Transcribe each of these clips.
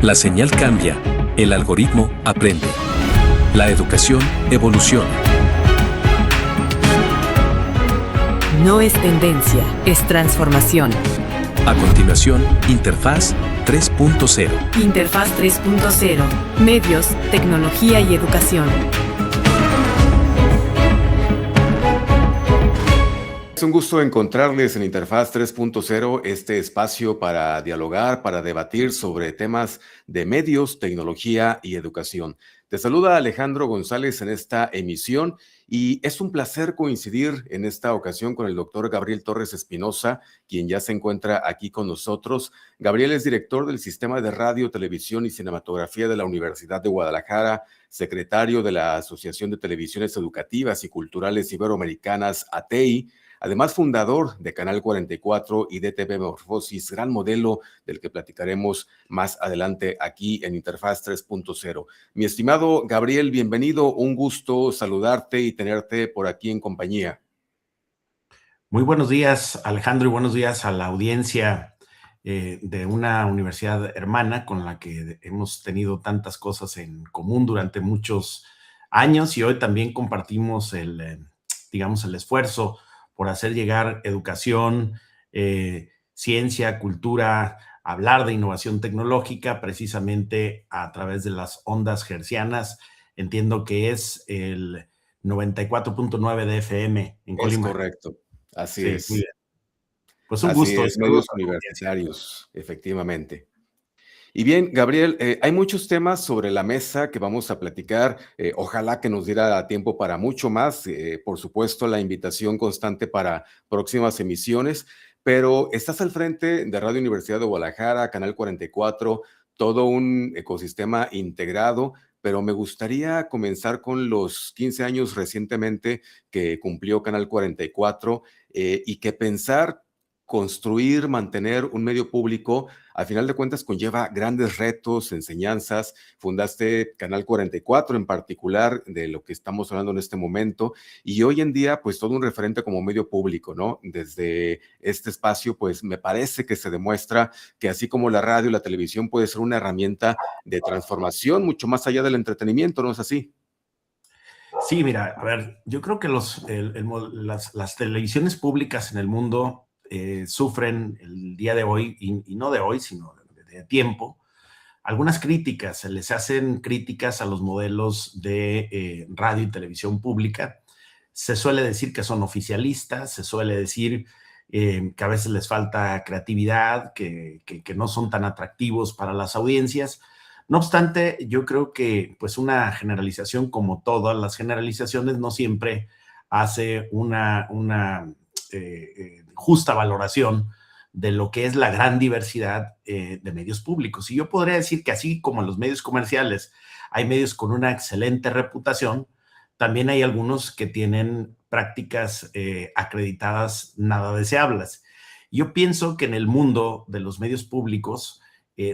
La señal cambia, el algoritmo aprende. La educación evoluciona. No es tendencia, es transformación. A continuación, Interfaz 3.0. Interfaz 3.0. Medios, tecnología y educación. Es un gusto encontrarles en Interfaz 3.0, este espacio para dialogar, para debatir sobre temas de medios, tecnología y educación. Te saluda Alejandro González en esta emisión y es un placer coincidir en esta ocasión con el doctor Gabriel Torres Espinosa, quien ya se encuentra aquí con nosotros. Gabriel es director del Sistema de Radio, Televisión y Cinematografía de la Universidad de Guadalajara, secretario de la Asociación de Televisiones Educativas y Culturales Iberoamericanas, ATEI, además fundador de Canal 44 y de TV Morfosis, gran modelo del que platicaremos más adelante aquí en Interfaz 3.0. Mi estimado Gabriel, bienvenido, un gusto saludarte y tenerte por aquí en compañía. Muy buenos días, Alejandro, y buenos días a la audiencia de una universidad hermana con la que hemos tenido tantas cosas en común durante muchos años y hoy también compartimos digamos, el esfuerzo por hacer llegar educación, ciencia, cultura, hablar de innovación tecnológica precisamente a través de las ondas hertzianas. Entiendo que es el 94.9 de FM en Colima. Es correcto, así Sí, es. muy bien. Pues un Así gusto. es, medios universitarios, efectivamente. Y bien, Gabriel, hay muchos temas sobre la mesa que vamos a platicar. Ojalá que nos diera tiempo para mucho más. Por supuesto, la invitación constante para próximas emisiones, pero estás al frente de Radio Universidad de Guadalajara, Canal 44, todo un ecosistema integrado, pero me gustaría comenzar con los 15 años recientemente que cumplió Canal 44 y que pensar construir, mantener un medio público, al final de cuentas conlleva grandes retos, enseñanzas. Fundaste Canal 44 en particular, de lo que estamos hablando en este momento, y hoy en día, pues todo un referente como medio público, ¿no? Desde este espacio, pues me parece que se demuestra que así como la radio y la televisión puede ser una herramienta de transformación mucho más allá del entretenimiento, ¿no es así? Sí, mira, a ver, yo creo que las televisiones públicas en el mundo sufren el día de hoy, y no de hoy, sino de tiempo, algunas críticas. Se les hacen críticas a los modelos de radio y televisión pública. Se suele decir que son oficialistas, se suele decir que a veces les falta creatividad, que no son tan atractivos para las audiencias. No obstante, yo creo que pues una generalización, como todas las generalizaciones, no siempre hace una justa valoración de lo que es la gran diversidad de medios públicos. Y yo podría decir que así como en los medios comerciales hay medios con una excelente reputación, también hay algunos que tienen prácticas acreditadas nada deseables. Yo pienso que en el mundo de los medios públicos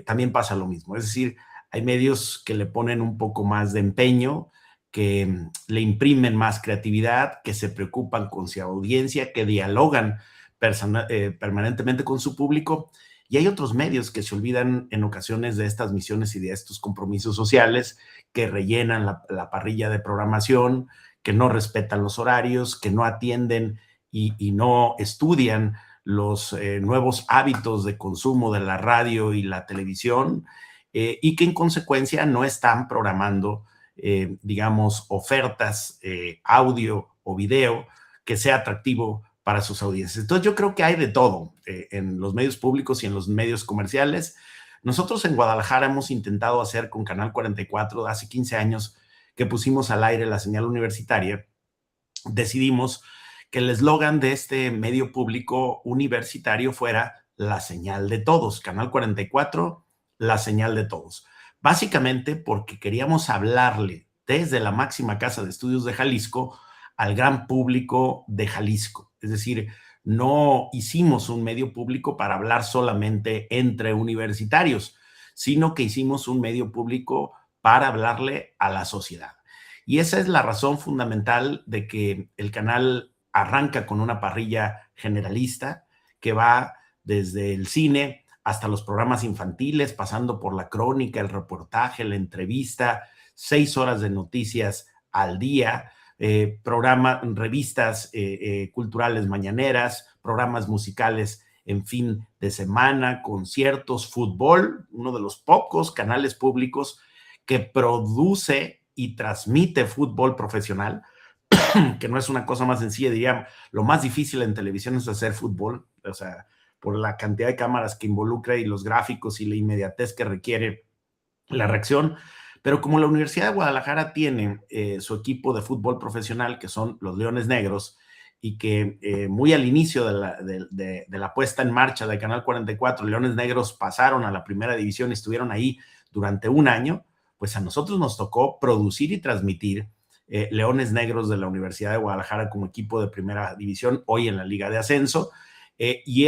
también pasa lo mismo. Es decir, hay medios que le ponen un poco más de empeño, que le imprimen más creatividad, que se preocupan con su audiencia, que dialogan permanentemente con su público. Y hay otros medios que se olvidan en ocasiones de estas misiones y de estos compromisos sociales, que rellenan la parrilla de programación, que no respetan los horarios, que no atienden y no estudian los nuevos hábitos de consumo de la radio y la televisión, y que en consecuencia no están programando digamos, ofertas, audio o video que sea atractivo para sus audiencias. Entonces yo creo que hay de todo en los medios públicos y en los medios comerciales. Nosotros en Guadalajara hemos intentado hacer con Canal 44, hace 15 años que pusimos al aire la señal universitaria, decidimos que el eslogan de este medio público universitario fuera la señal de todos. Canal 44, la señal de todos. Básicamente porque queríamos hablarle desde la máxima casa de estudios de Jalisco al gran público de Jalisco. Es decir, no hicimos un medio público para hablar solamente entre universitarios, sino que hicimos un medio público para hablarle a la sociedad. Y esa es la razón fundamental de que el canal arranca con una parrilla generalista que va desde el cine hasta los programas infantiles, pasando por la crónica, el reportaje, la entrevista, 6 horas de noticias al día, revistas culturales mañaneras, programas musicales en fin de semana, conciertos, fútbol, uno de los pocos canales públicos que produce y transmite fútbol profesional, que no es una cosa más sencilla, diría, lo más difícil en televisión es hacer fútbol, o sea, por la cantidad de cámaras que involucra y los gráficos y la inmediatez que requiere la reacción. Pero como la Universidad de Guadalajara tiene su equipo de fútbol profesional, que son los Leones Negros, y que muy al inicio de la puesta en marcha de Canal 44, Leones Negros pasaron a la primera división y estuvieron ahí durante un año, pues a nosotros nos tocó producir y transmitir Leones Negros de la Universidad de Guadalajara como equipo de primera división, hoy en la Liga de Ascenso, y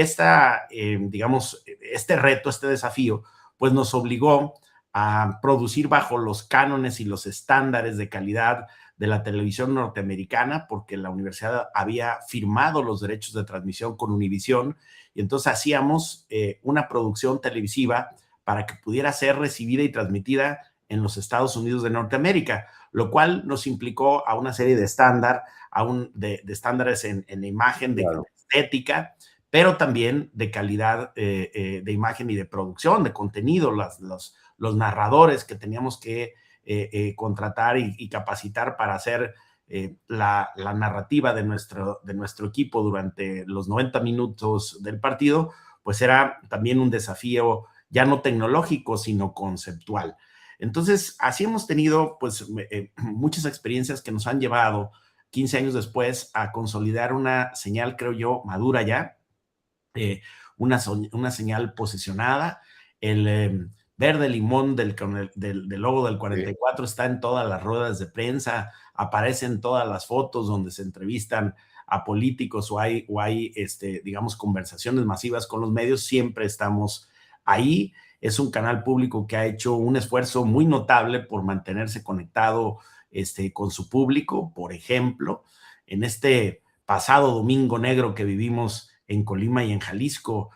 digamos, este reto, este desafío, pues nos obligó a producir bajo los cánones y los estándares de calidad de la televisión norteamericana, porque la universidad había firmado los derechos de transmisión con Univisión, y entonces hacíamos una producción televisiva para que pudiera ser recibida y transmitida en los Estados Unidos de Norteamérica, lo cual nos implicó a una serie de estándares en la imagen, de claro, estética, pero también de calidad de imagen y de producción, de contenido, los narradores que teníamos que contratar y capacitar para hacer la narrativa de nuestro equipo durante los 90 minutos del partido, pues era también un desafío ya no tecnológico, sino conceptual. Entonces, así hemos tenido pues muchas experiencias que nos han llevado 15 años después a consolidar una señal, creo yo, madura ya, una señal posicionada. El verde limón del logo del 44 está en todas las ruedas de prensa, aparece en todas las fotos donde se entrevistan a políticos o hay digamos, conversaciones masivas con los medios, siempre estamos ahí. Es un canal público que ha hecho un esfuerzo muy notable por mantenerse conectado con su público. Por ejemplo, en este pasado domingo negro que vivimos en Colima y en Jalisco,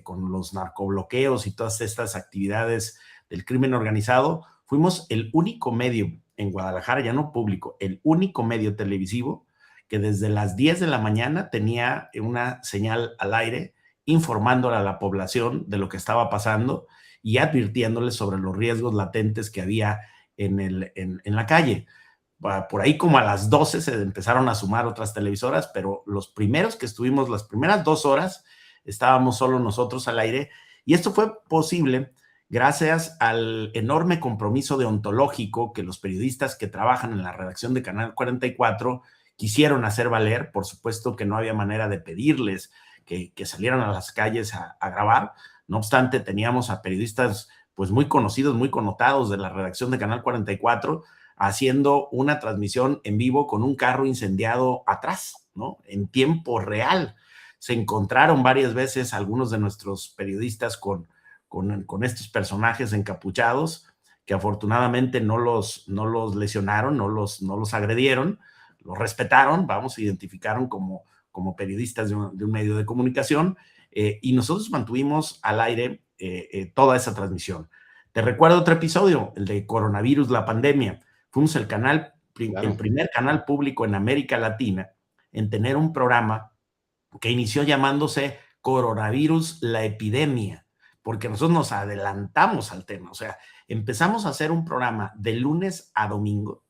con los narcobloqueos y todas estas actividades del crimen organizado, fuimos el único medio en Guadalajara, ya no público, el único medio televisivo que desde las 10 de la mañana tenía una señal al aire informándole a la población de lo que estaba pasando y advirtiéndoles sobre los riesgos latentes que había en la calle. Por ahí como a las 12 se empezaron a sumar otras televisoras, pero los primeros que estuvimos, las primeras 2 horas, estábamos solo nosotros al aire, y esto fue posible gracias al enorme compromiso deontológico que los periodistas que trabajan en la redacción de Canal 44 quisieron hacer valer. Por supuesto que no había manera de pedirles que salieran a las calles a grabar. No obstante, teníamos a periodistas pues muy conocidos, muy connotados de la redacción de Canal 44 haciendo una transmisión en vivo con un carro incendiado atrás, ¿no? En tiempo real. Se encontraron varias veces algunos de nuestros periodistas con estos personajes encapuchados que afortunadamente no los lesionaron, no los agredieron, los respetaron, identificaron como periodistas de un medio de comunicación, y nosotros mantuvimos al aire toda esa transmisión. Te recuerdo otro episodio, el de coronavirus, la pandemia. Fuimos el primer canal público en América Latina en tener un programa que inició llamándose Coronavirus, la epidemia, porque nosotros nos adelantamos al tema. O sea, empezamos a hacer un programa de lunes a domingo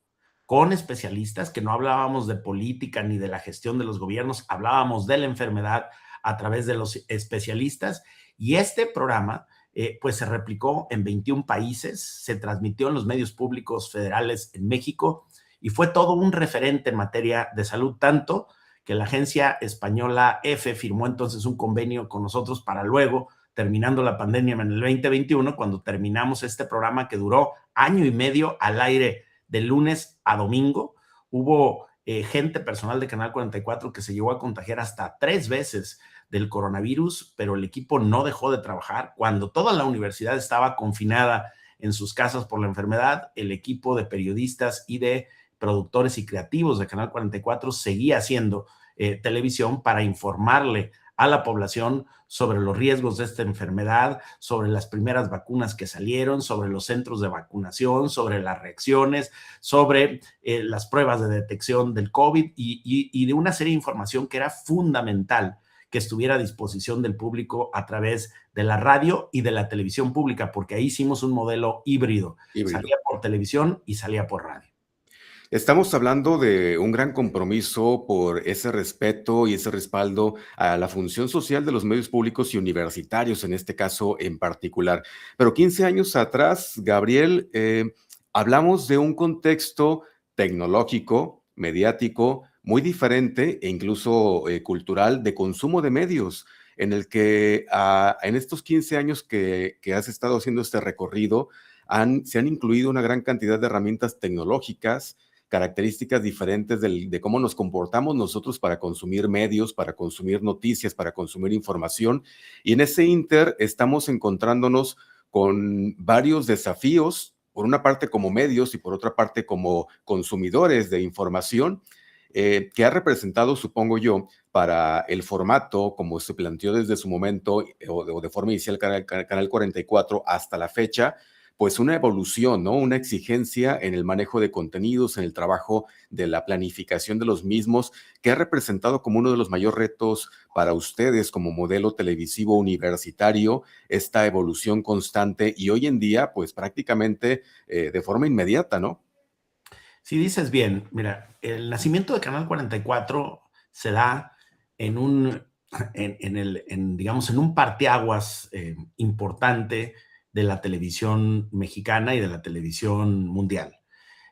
con especialistas, que no hablábamos de política ni de la gestión de los gobiernos, hablábamos de la enfermedad a través de los especialistas, y este programa pues se replicó en 21 países, se transmitió en los medios públicos federales en México, y fue todo un referente en materia de salud, tanto que la agencia española EFE firmó entonces un convenio con nosotros para luego, terminando la pandemia en el 2021, cuando terminamos este programa que duró año y medio al aire de lunes a domingo, hubo gente, personal de Canal 44, que se llegó a contagiar hasta 3 veces del coronavirus, pero el equipo no dejó de trabajar. Cuando toda la universidad estaba confinada en sus casas por la enfermedad, el equipo de periodistas y de productores y creativos de Canal 44 seguía haciendo televisión para informarle a la población sobre los riesgos de esta enfermedad, sobre las primeras vacunas que salieron, sobre los centros de vacunación, sobre las reacciones, sobre las pruebas de detección del COVID y de una serie de información que era fundamental que estuviera a disposición del público a través de la radio y de la televisión pública, porque ahí hicimos un modelo híbrido. Salía por televisión y salía por radio. Estamos hablando de un gran compromiso por ese respeto y ese respaldo a la función social de los medios públicos y universitarios, en este caso en particular. Pero 15 años atrás, Gabriel, hablamos de un contexto tecnológico, mediático, muy diferente e incluso cultural de consumo de medios, en el que en estos 15 años que has estado haciendo este recorrido, se han incluido una gran cantidad de herramientas tecnológicas, características diferentes de cómo nos comportamos nosotros para consumir medios, para consumir noticias, para consumir información. Y en ese inter estamos encontrándonos con varios desafíos, por una parte como medios y por otra parte como consumidores de información, que ha representado, supongo yo, para el formato, como se planteó desde su momento o de forma inicial Canal 44 hasta la fecha, pues una evolución, ¿no? Una exigencia en el manejo de contenidos, en el trabajo de la planificación de los mismos, que ha representado como uno de los mayores retos para ustedes como modelo televisivo universitario, esta evolución constante y hoy en día, pues prácticamente de forma inmediata, ¿no? Si dices bien, mira, el nacimiento de Canal 44 se da digamos, en un parteaguas importante de la televisión mexicana y de la televisión mundial,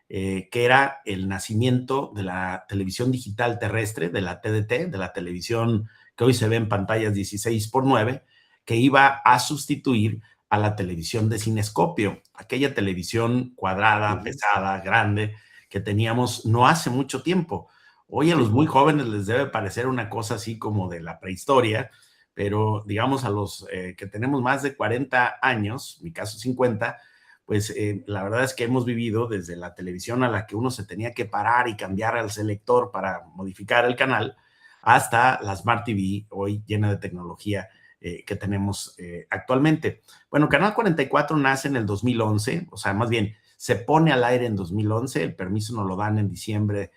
que era el nacimiento de la televisión digital terrestre, de la TDT, de la televisión que hoy se ve en pantallas 16:9, que iba a sustituir a la televisión de cinescopio, aquella televisión cuadrada, pesada, grande, que teníamos no hace mucho tiempo. Hoy a los muy jóvenes les debe parecer una cosa así como de la prehistoria, pero digamos a los que tenemos más de 40 años, mi caso 50, pues la verdad es que hemos vivido desde la televisión a la que uno se tenía que parar y cambiar al selector para modificar el canal, hasta la Smart TV, hoy llena de tecnología que tenemos actualmente. Bueno, Canal 44 nace en el 2011, o sea, más bien se pone al aire en 2011, el permiso nos lo dan en diciembre,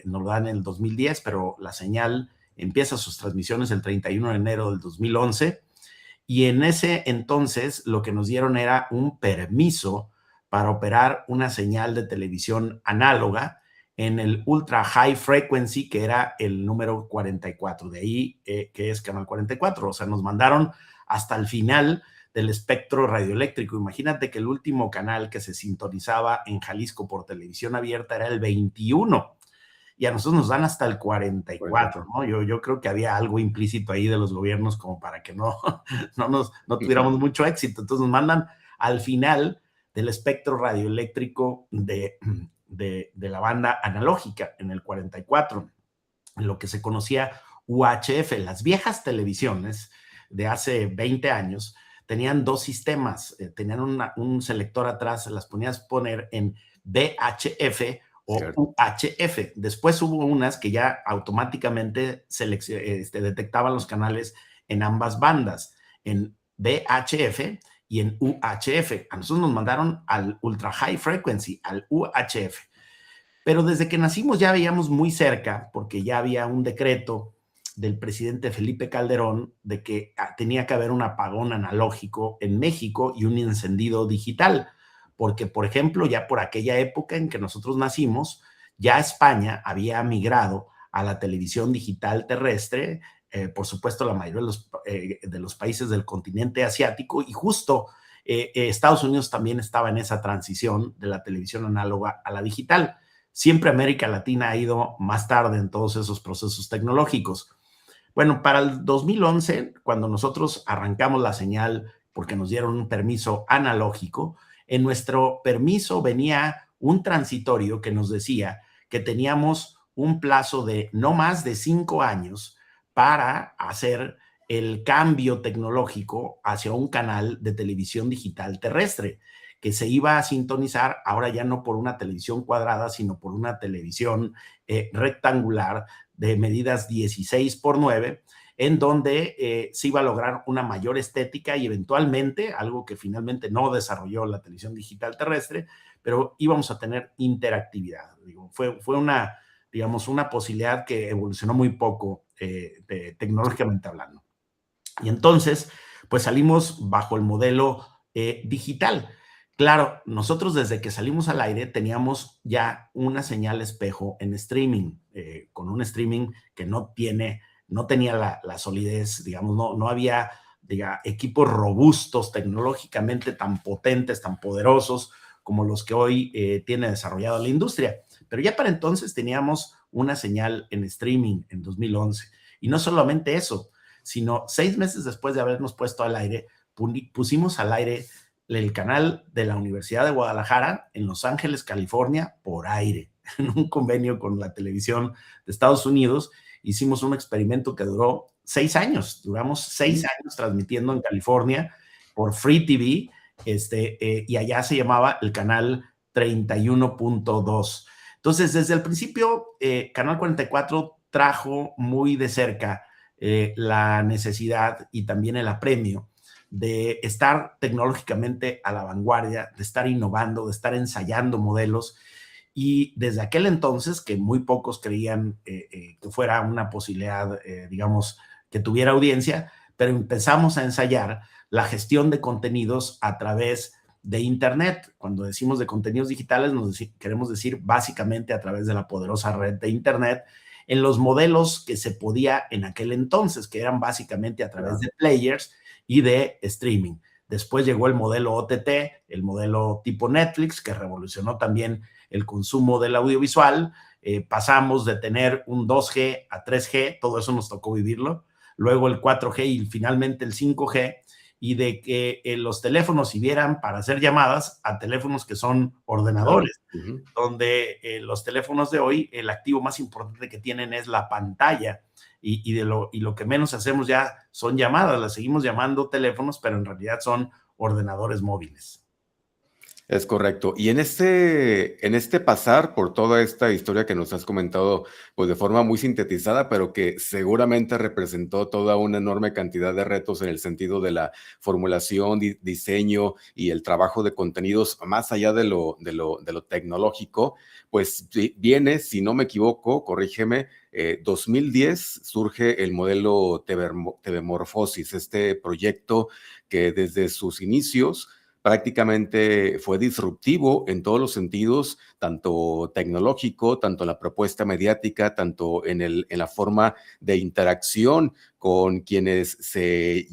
nos lo dan en el 2010, pero la señal empieza sus transmisiones el 31 de enero del 2011 y en ese entonces lo que nos dieron era un permiso para operar una señal de televisión análoga en el Ultra High Frequency, que era el número 44, de ahí que es Canal 44, o sea, nos mandaron hasta el final del espectro radioeléctrico. Imagínate que el último canal que se sintonizaba en Jalisco por televisión abierta era el 21, y a nosotros nos dan hasta el 44, ¿no? Yo creo que había algo implícito ahí de los gobiernos como para que no tuviéramos mucho éxito. Entonces nos mandan al final del espectro radioeléctrico de la banda analógica en el 44, en lo que se conocía UHF. Las viejas televisiones de hace 20 años tenían dos sistemas, tenían un selector atrás, las ponías poner en VHF o UHF. Después hubo unas que ya automáticamente detectaban los canales en ambas bandas, en VHF y en UHF. A nosotros nos mandaron al Ultra High Frequency, al UHF. Pero desde que nacimos ya veíamos muy cerca, porque ya había un decreto del presidente Felipe Calderón de que tenía que haber un apagón analógico en México y un encendido digital. Porque, por ejemplo, ya por aquella época en que nosotros nacimos, ya España había migrado a la televisión digital terrestre, por supuesto la mayoría de los países del continente asiático, y justo Estados Unidos también estaba en esa transición de la televisión análoga a la digital. Siempre América Latina ha ido más tarde en todos esos procesos tecnológicos. Bueno, para el 2011, cuando nosotros arrancamos la señal porque nos dieron un permiso analógico, en nuestro permiso venía un transitorio que nos decía que teníamos un plazo de no más de 5 años para hacer el cambio tecnológico hacia un canal de televisión digital terrestre, que se iba a sintonizar ahora ya no por una televisión cuadrada, sino por una televisión rectangular de medidas 16:9, en donde se iba a lograr una mayor estética y eventualmente, algo que finalmente no desarrolló la televisión digital terrestre, pero íbamos a tener interactividad. Digo, fue una, digamos, una posibilidad que evolucionó muy poco tecnológicamente hablando. Y entonces, pues salimos bajo el modelo digital. Claro, nosotros desde que salimos al aire teníamos ya una señal espejo en streaming, con un streaming que no tenía la solidez, digamos, no había equipos robustos tecnológicamente tan potentes, tan poderosos como los que hoy tiene desarrollado la industria. Pero ya para entonces teníamos una señal en streaming en 2011. Y no solamente eso, sino 6 meses después de habernos puesto al aire, pusimos al aire el canal de la Universidad de Guadalajara en Los Ángeles, California, por aire, en un convenio con la televisión de Estados Unidos. Hicimos un experimento que duró 6 años, duramos 6 años transmitiendo en California por Free TV, y allá se llamaba el canal 31.2. Entonces, desde el principio, Canal 44 trajo muy de cerca la necesidad y también el apremio de estar tecnológicamente a la vanguardia, de estar innovando, de estar ensayando modelos. Y desde aquel entonces, que muy pocos creían que fuera una posibilidad, digamos, que tuviera audiencia, pero empezamos a ensayar la gestión de contenidos a través de Internet. Cuando decimos de contenidos digitales, queremos decir básicamente a través de la poderosa red de Internet, en los modelos que se podía en aquel entonces, que eran básicamente a través de players y de streaming. Después llegó el modelo OTT, el modelo tipo Netflix, que revolucionó también el consumo del audiovisual. Pasamos de tener un 2G a 3G, todo eso nos tocó vivirlo. Luego el 4G y finalmente el 5G, y de que los teléfonos sirvieran para hacer llamadas a teléfonos que son ordenadores, donde los teléfonos de hoy, el activo más importante que tienen es la pantalla, y lo que menos hacemos ya son llamadas, las seguimos llamando teléfonos, pero en realidad son ordenadores móviles. Es correcto. Y en este pasar por toda esta historia que nos has comentado, pues de forma muy sintetizada, pero que seguramente representó toda una enorme cantidad de retos en el sentido de la formulación, diseño y el trabajo de contenidos más allá de lo tecnológico, pues viene, si no me equivoco, corrígeme, 2010 surge el modelo TV Morfosis, este proyecto que desde sus inicios prácticamente fue disruptivo en todos los sentidos, tanto tecnológico, tanto en la propuesta mediática, tanto en la forma de interacción con quienes se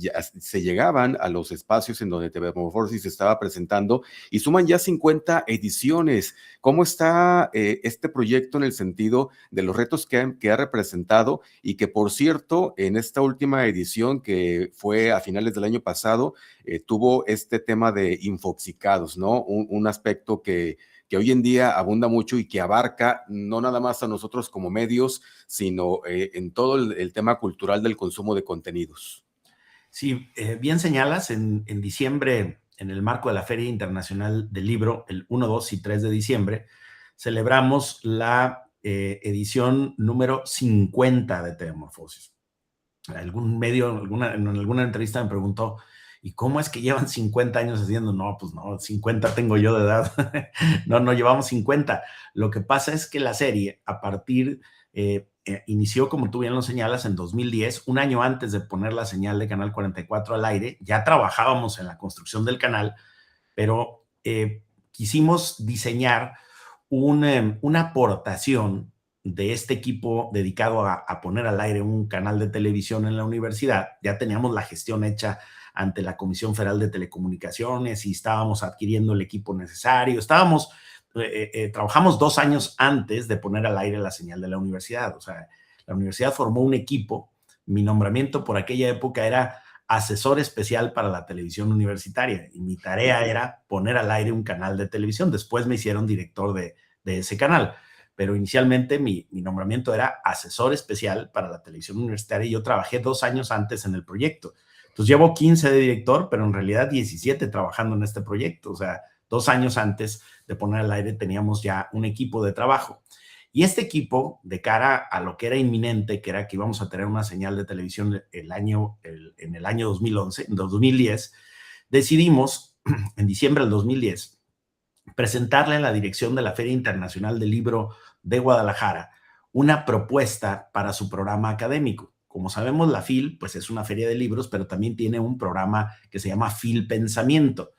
llegaban a los espacios en donde TV Morfosis se estaba presentando, y suman ya 50 ediciones. ¿Cómo está este proyecto en el sentido de los retos que ha representado? Y que, por cierto, en esta última edición, que fue a finales del año pasado, tuvo este tema de infoxicados, ¿no? Un aspecto que hoy en día abunda mucho y que abarca no nada más a nosotros como medios, sino en todo el tema cultural del consumo de contenidos. Sí, bien señalas, en diciembre, en el marco de la Feria Internacional del Libro, el 1, 2 y 3 de diciembre, celebramos la edición número 50 de TV Morfosis. Algún medio, en alguna entrevista me preguntó, ¿y cómo es que llevan 50 años haciendo? No, pues no, 50 tengo yo de edad. No llevamos 50. Lo que pasa es que la serie, a partir, inició, como tú bien lo señalas, en 2010, un año antes de poner la señal de Canal 44 al aire. Ya trabajábamos en la construcción del canal, pero quisimos diseñar una aportación de este equipo dedicado a poner al aire un canal de televisión en la universidad. Ya teníamos la gestión hecha ante la Comisión Federal de Telecomunicaciones y estábamos adquiriendo el equipo necesario. Trabajamos 2 años antes de poner al aire la señal de la universidad. O sea, la universidad formó un equipo. Mi nombramiento por aquella época era asesor especial para la televisión universitaria y mi tarea era poner al aire un canal de televisión. Después me hicieron director de ese canal, pero inicialmente mi nombramiento era asesor especial para la televisión universitaria y yo trabajé 2 años antes en el proyecto. Entonces llevo 15 de director, pero en realidad 17 trabajando en este proyecto. O sea, 2 años antes de poner al aire teníamos ya un equipo de trabajo. Y este equipo, de cara a lo que era inminente, que era que íbamos a tener una señal de televisión en el año 2011, en 2010, decidimos, en diciembre del 2010, presentarle a la dirección de la Feria Internacional del Libro de Guadalajara una propuesta para su programa académico. Como sabemos, la FIL pues es una feria de libros, pero también tiene un programa que se llama FIL Pensamiento.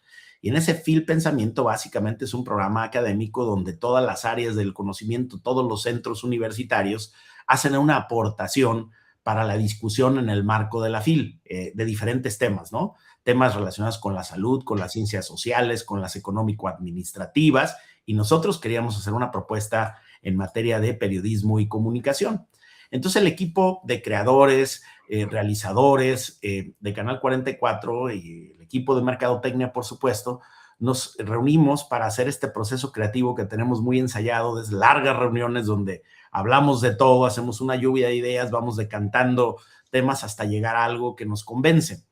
Y en ese FIL Pensamiento básicamente es un programa académico donde todas las áreas del conocimiento, todos los centros universitarios hacen una aportación para la discusión en el marco de la FIL, de diferentes temas, ¿no? Temas relacionados con la salud, con las ciencias sociales, con las económico-administrativas, y nosotros queríamos hacer una propuesta en materia de periodismo y comunicación. Entonces el equipo de creadores, realizadores de Canal 44 y el equipo de mercadotecnia, por supuesto, nos reunimos para hacer este proceso creativo que tenemos muy ensayado, desde largas reuniones donde hablamos de todo, hacemos una lluvia de ideas, vamos decantando temas hasta llegar a algo que nos convence.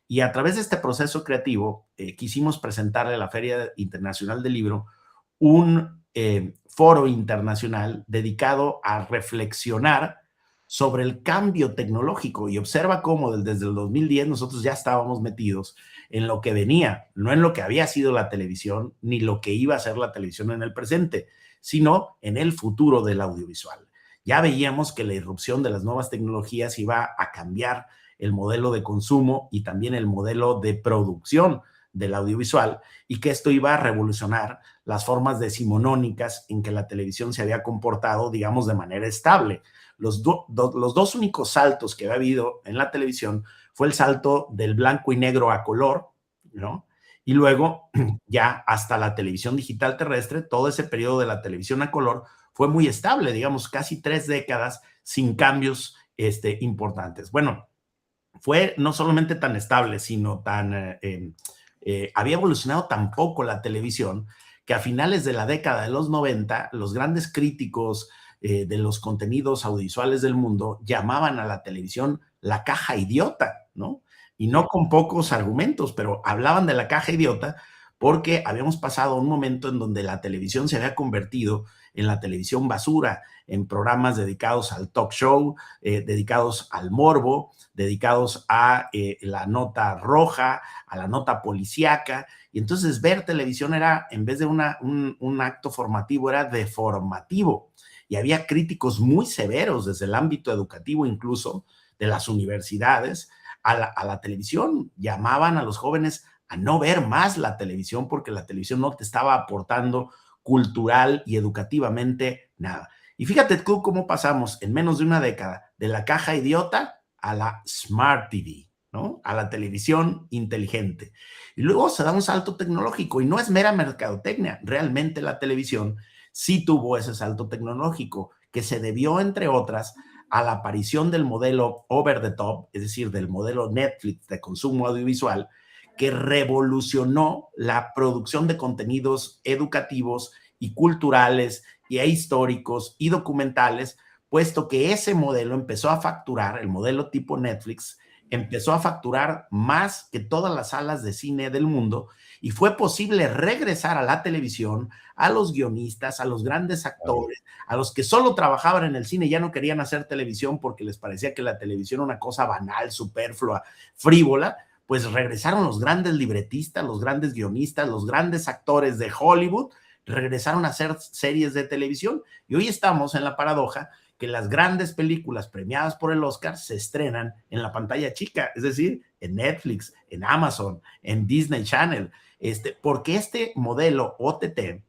Y a través de este proceso creativo quisimos presentarle a la Feria Internacional del Libro un foro internacional dedicado a reflexionar sobre el cambio tecnológico. Y observa cómo desde el 2010 nosotros ya estábamos metidos en lo que venía, no en lo que había sido la televisión, ni lo que iba a ser la televisión en el presente, sino en el futuro del audiovisual. Ya veíamos que la irrupción de las nuevas tecnologías iba a cambiar el modelo de consumo y también el modelo de producción del audiovisual, y que esto iba a revolucionar las formas decimonónicas en que la televisión se había comportado, digamos, de manera estable. Los dos únicos saltos que había habido en la televisión fue el salto del blanco y negro a color, ¿no? Y luego ya hasta la televisión digital terrestre, todo ese periodo de la televisión a color fue muy estable, digamos, casi 3 décadas sin cambios importantes. Bueno, fue no solamente tan estable, sino tan... había evolucionado tan poco la televisión que a finales de la década de los 90, los grandes críticos de los contenidos audiovisuales del mundo llamaban a la televisión la caja idiota, ¿no? Y no con pocos argumentos, pero hablaban de la caja idiota porque habíamos pasado un momento en donde la televisión se había convertido en la televisión basura, en programas dedicados al talk show, dedicados al morbo, dedicados a la nota roja, a la nota policíaca. Y entonces ver televisión era, en vez de un acto formativo, era deformativo. Y había críticos muy severos desde el ámbito educativo, incluso de las universidades, a la televisión. Llamaban a los jóvenes a no ver más la televisión porque la televisión no te estaba aportando cultural y educativamente nada. Y fíjate tú cómo pasamos en menos de una década de la caja idiota a la Smart TV, ¿no? A la televisión inteligente. Y luego se da un salto tecnológico y no es mera mercadotecnia. Realmente la televisión sí tuvo ese salto tecnológico que se debió, entre otras, a la aparición del modelo over the top, es decir, del modelo Netflix de consumo audiovisual, que revolucionó la producción de contenidos educativos y culturales y históricos y documentales, puesto que ese modelo empezó a facturar, el modelo tipo Netflix, empezó a facturar más que todas las salas de cine del mundo, y fue posible regresar a la televisión, a los guionistas, a los grandes actores, a los que solo trabajaban en el cine y ya no querían hacer televisión porque les parecía que la televisión era una cosa banal, superflua, frívola. Pues regresaron los grandes libretistas, los grandes guionistas, los grandes actores de Hollywood, regresaron a hacer series de televisión, y hoy estamos en la paradoja que las grandes películas premiadas por el Oscar se estrenan en la pantalla chica, es decir, en Netflix, en Amazon, en Disney Channel, porque este modelo OTT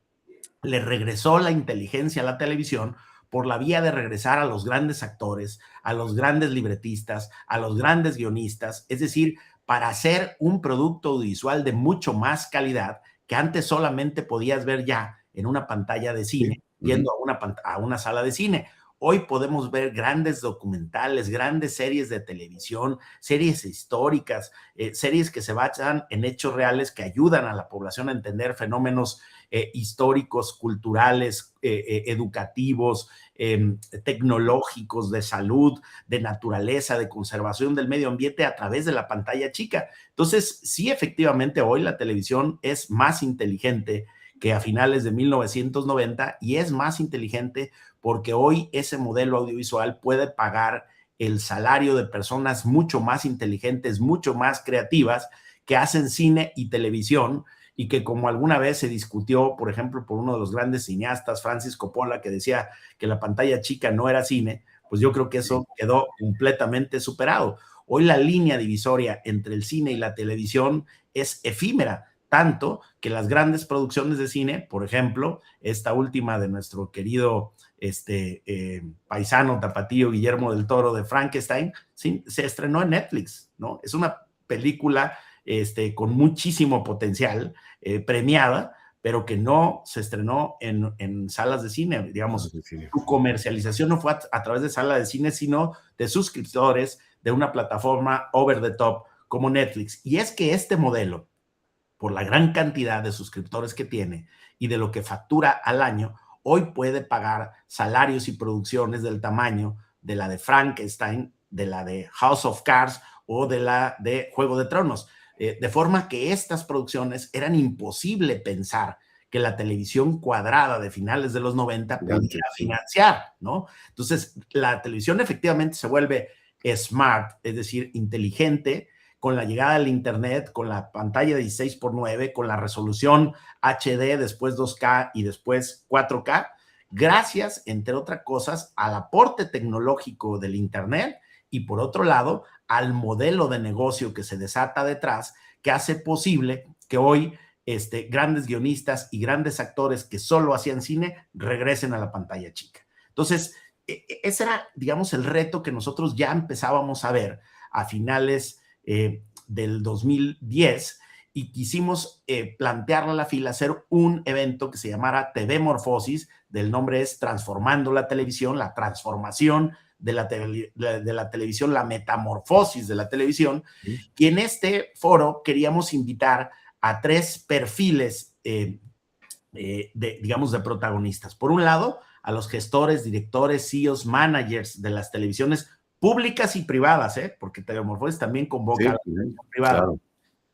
le regresó la inteligencia a la televisión por la vía de regresar a los grandes actores, a los grandes libretistas, a los grandes guionistas, es decir, para hacer un producto audiovisual de mucho más calidad que antes solamente podías ver ya en una pantalla de cine, yendo a una sala de cine. Hoy podemos ver grandes documentales, grandes series de televisión, series históricas, series que se basan en hechos reales que ayudan a la población a entender fenómenos históricos, culturales, educativos, tecnológicos, de salud, de naturaleza, de conservación del medio ambiente a través de la pantalla chica. Entonces, sí, efectivamente, hoy la televisión es más inteligente que a finales de 1990 y es más inteligente porque hoy ese modelo audiovisual puede pagar el salario de personas mucho más inteligentes, mucho más creativas, que hacen cine y televisión, y que como alguna vez se discutió, por ejemplo, por uno de los grandes cineastas, Francis Coppola, que decía que la pantalla chica no era cine, pues yo creo que eso quedó completamente superado. Hoy la línea divisoria entre el cine y la televisión es efímera, tanto que las grandes producciones de cine, por ejemplo, esta última de nuestro querido paisano tapatío Guillermo del Toro de Frankenstein, ¿sí? Se estrenó en Netflix, ¿no? Es una película con muchísimo potencial, premiada, pero que no se estrenó en salas de cine, digamos. Su comercialización no fue a través de salas de cine, sino de suscriptores de una plataforma over the top como Netflix. Y es que este modelo, por la gran cantidad de suscriptores que tiene y de lo que factura al año, hoy puede pagar salarios y producciones del tamaño de la de Frankenstein, de la de House of Cards o de la de Juego de Tronos. De forma que estas producciones eran imposible pensar que la televisión cuadrada de finales de los 90 pudiera financiar, ¿no? Entonces, la televisión efectivamente se vuelve smart, es decir, inteligente, con la llegada del internet, con la pantalla de 16:9, con la resolución HD, después 2K y después 4K, gracias, entre otras cosas, al aporte tecnológico del internet y, por otro lado, al modelo de negocio que se desata detrás, que hace posible que hoy grandes guionistas y grandes actores que solo hacían cine regresen a la pantalla chica. Entonces, ese era, digamos, el reto que nosotros ya empezábamos a ver a finales del 2010 y quisimos plantearle a la fila hacer un evento que se llamara TV Morfosis, del nombre es Transformando la Televisión, la transformación de la televisión, la metamorfosis de la televisión, y en este foro queríamos invitar a 3 perfiles, digamos, de protagonistas. Por un lado, a los gestores, directores, CEOs, managers de las televisiones públicas y privadas, porque TV Morfosis también convoca a la televisión privada. Claro.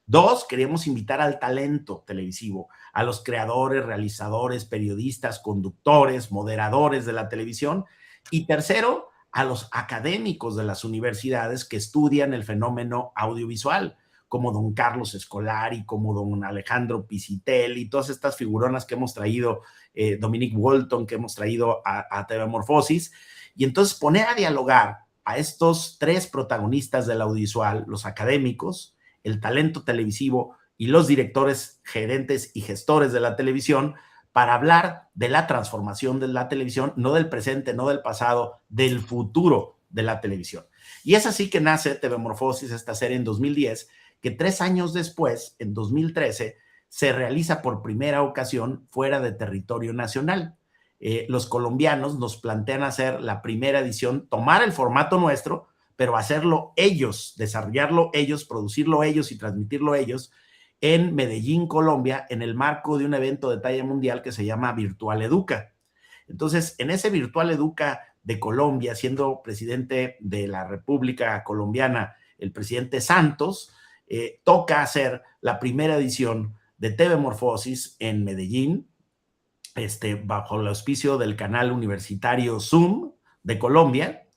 2, queríamos invitar al talento televisivo, a los creadores, realizadores, periodistas, conductores, moderadores de la televisión. Y tercero, a los académicos de las universidades que estudian el fenómeno audiovisual, como don Carlos Escolari, como don Alejandro Pisitelli, todas estas figuronas que hemos traído, Dominic Walton, que hemos traído a TV Morfosis, y entonces poner a dialogar a estos 3 protagonistas del audiovisual, los académicos, el talento televisivo y los directores, gerentes y gestores de la televisión, para hablar de la transformación de la televisión, no del presente, no del pasado, del futuro de la televisión. Y es así que nace TV Morfosis, esta serie en 2010, que 3 años después, en 2013, se realiza por primera ocasión fuera de territorio nacional. Los colombianos nos plantean hacer la primera edición, tomar el formato nuestro, pero hacerlo ellos, desarrollarlo ellos, producirlo ellos y transmitirlo ellos, en Medellín, Colombia, en el marco de un evento de talla mundial que se llama Virtual Educa. Entonces, en ese Virtual Educa de Colombia, siendo presidente de la República Colombiana, el presidente Santos, toca hacer la primera edición de TV Morfosis en Medellín, bajo el auspicio del canal universitario Zoom de Colombia.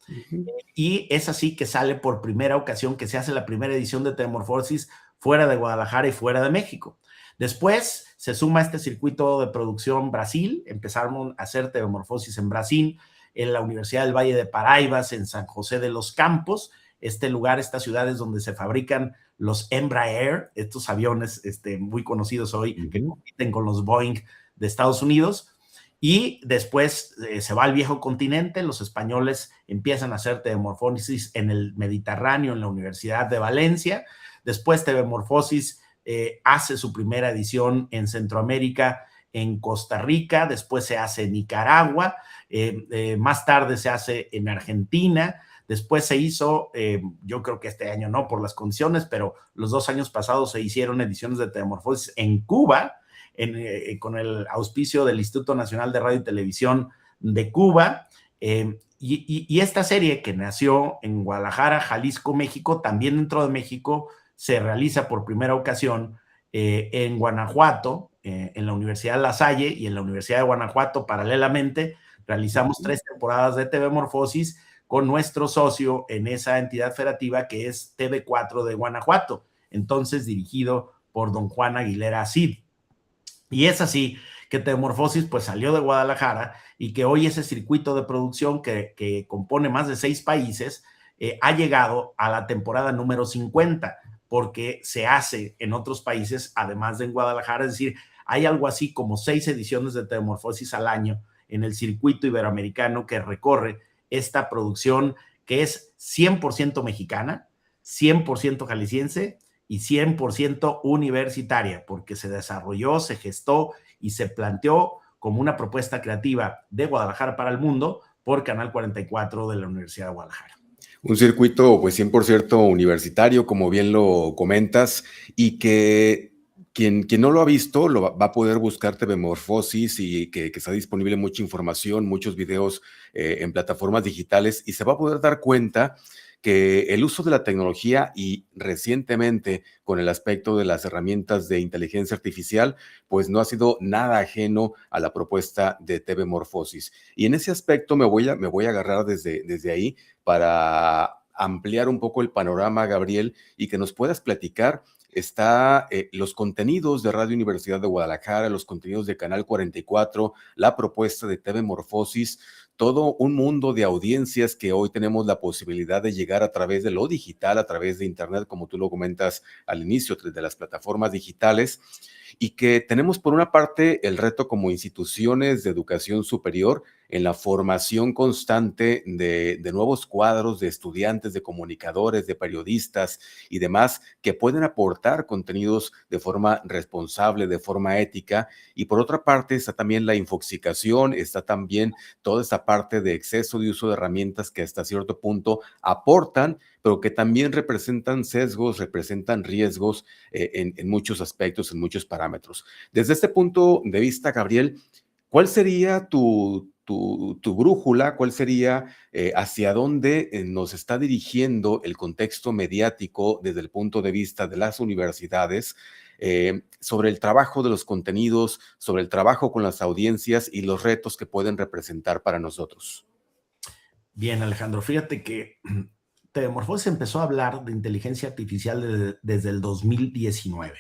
Y es así que sale por primera ocasión, que se hace la primera edición de TV Morfosis fuera de Guadalajara y fuera de México. Después se suma a este circuito de producción Brasil, empezaron a hacer TV Morfosis en Brasil, en la Universidad del Valle de Paraibas, en San José de los Campos, este lugar, estas ciudades donde se fabrican los Embraer, estos aviones muy conocidos hoy, que compiten con los Boeing de Estados Unidos. Y después se va al viejo continente, los españoles empiezan a hacer TV Morfosis en el Mediterráneo, en la Universidad de Valencia. Después TV Morfosis hace su primera edición en Centroamérica, en Costa Rica. Después se hace en Nicaragua. Más tarde se hace en Argentina. Después se hizo, yo creo que este año no por las condiciones, pero los 2 años pasados se hicieron ediciones de TV Morfosis en Cuba, con el auspicio del Instituto Nacional de Radio y Televisión de Cuba, y esta serie que nació en Guadalajara, Jalisco, México, también dentro de México, se realiza por primera ocasión en Guanajuato, en la Universidad La Salle y en la Universidad de Guanajuato paralelamente. Realizamos 3 temporadas de TV Morfosis con nuestro socio en esa entidad federativa que es TV4 de Guanajuato, entonces dirigido por don Juan Aguilera Cid. Y es así que TV Morfosis pues salió de Guadalajara y que hoy ese circuito de producción que compone más de 6 países ha llegado a la temporada número 50, porque se hace en otros países, además de en Guadalajara, es decir, hay algo así como 6 ediciones de TV Morfosis al año en el circuito iberoamericano que recorre esta producción que es 100% mexicana, 100% jalisciense y 100% universitaria, porque se desarrolló, se gestó y se planteó como una propuesta creativa de Guadalajara para el mundo por Canal 44 de la Universidad de Guadalajara. Un circuito pues 100% universitario, como bien lo comentas, y que quien no lo ha visto lo va a poder buscar TV Morfosis y que está disponible mucha información, muchos videos en plataformas digitales, y se va a poder dar cuenta que el uso de la tecnología y recientemente con el aspecto de las herramientas de inteligencia artificial, pues no ha sido nada ajeno a la propuesta de TV Morfosis. Y en ese aspecto me voy a agarrar desde ahí para ampliar un poco el panorama, Gabriel, y que nos puedas platicar los contenidos de Radio Universidad de Guadalajara, los contenidos de Canal 44, la propuesta de TV Morfosis, todo un mundo de audiencias que hoy tenemos la posibilidad de llegar a través de lo digital, a través de Internet, como tú lo comentas al inicio, de las plataformas digitales, y que tenemos por una parte el reto como instituciones de educación superior en la formación constante de nuevos cuadros de estudiantes, de comunicadores, de periodistas y demás que pueden aportar contenidos de forma responsable, de forma ética. Y por otra parte está también la infoxicación, está también toda esta parte de exceso de uso de herramientas que hasta cierto punto aportan, pero que también representan sesgos, representan riesgos en muchos aspectos, en muchos parámetros. Desde este punto de vista, Gabriel, ¿cuál sería tu brújula? ¿Cuál sería hacia dónde nos está dirigiendo el contexto mediático desde el punto de vista de las universidades sobre el trabajo de los contenidos, sobre el trabajo con las audiencias y los retos que pueden representar para nosotros? Bien, Alejandro, fíjate que TV Morfosis empezó a hablar de inteligencia artificial desde el 2019,